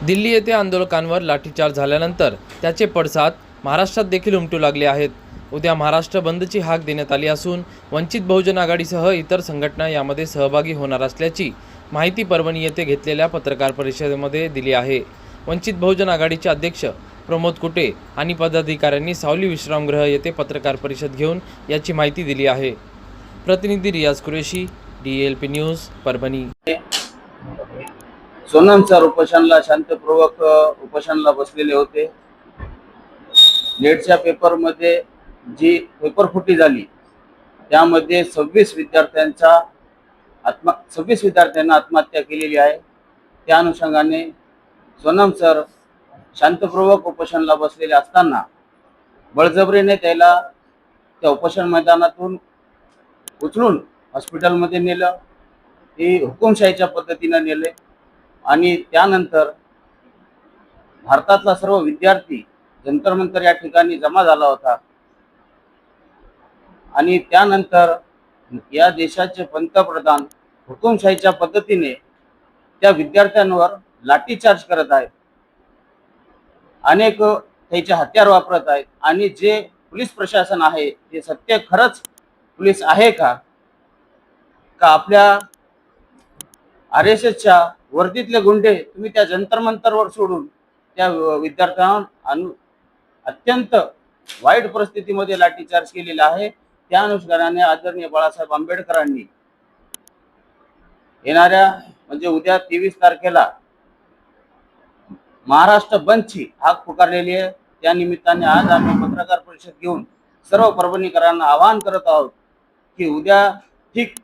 दिल्ली येथे आंदोलकांवर लाठीचार्ज झाल्यानंतर त्याचे पडसाद महाराष्ट्रात देखील उमटू लागले आहेत। उद्या महाराष्ट्र बंदची हाक देण्यात आली असून वंचित बहुजन आघाडीसह इतर संघटना यामध्ये सहभागी होणार असल्याची माहिती परभणी येथे घेतलेल्या पत्रकार परिषदेमध्ये दिली आहे। वंचित बहुजन आघाडीचे अध्यक्ष प्रमोद कुटे आणि पदाधिकाऱ्यांनी सावली विश्रामगृह येथे पत्रकार परिषद घेऊन याची माहिती दिली आहे। प्रतिनिधी रियाज Qureshi, DLP news, Parbhani. Sonam sir उपोषणाला शांतपूर्वक उपोषणाला बसलेले होते। नेटच्या पेपरमध्ये जी पेपरफुटी झाली त्यामध्ये 26 विद्यार्थ्यांना आत्महत्या केलेली आहे। त्या अनुषंगाने सोनम सर शांतपूर्वक उपोषणाला बसलेले असताना बळजबरीने त्याला त्या उपोषण मैदानातून उचलून हॉस्पिटलमध्ये नेलं। हे हुकुमशाहीच्या पद्धतीने नेले आणि त्यानंतर भारतातला सर्व विद्यार्थी जंतर मंतर या ठिकाणी जमा झाला होता आणि त्यानंतर या देशाचे पंतप्रधान हुकुमशाहीच्या पद्धतीने त्या विद्यार्थ्यांवर लाठीचार्ज करत आहेत, अनेक त्याचे हत्यार वापरत आहेत आणि जे पोलीस प्रशासन आहे ते सत्य खरंच पोलीस आहे का आपल्या RSSच्या वर्दीतले गुंडे तुम्ही त्या जंतर मंतरवर सोडून त्या विद्यार्थ्यांना अत्यंत वाईट परिस्थितीमध्ये लाठीचार्ज केलेला आहे। त्या अनुषंगाने आदरणीय बाळासाहेब आंबेडकरांनी येणाऱ्या म्हणजे उद्या 23 तारखेला महाराष्ट्र बंदची हाक पुकारलेली आहे। त्या निमित्ताने आज आम्ही पत्रकार परिषद घेऊन सर्व परभणीकरांना आवाहन करत आहोत की उद्या ठीक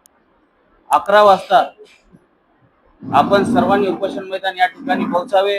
11 वाजता आपण सर्वांनी उपोषण मैदान या ठिकाणी पोहोचावे।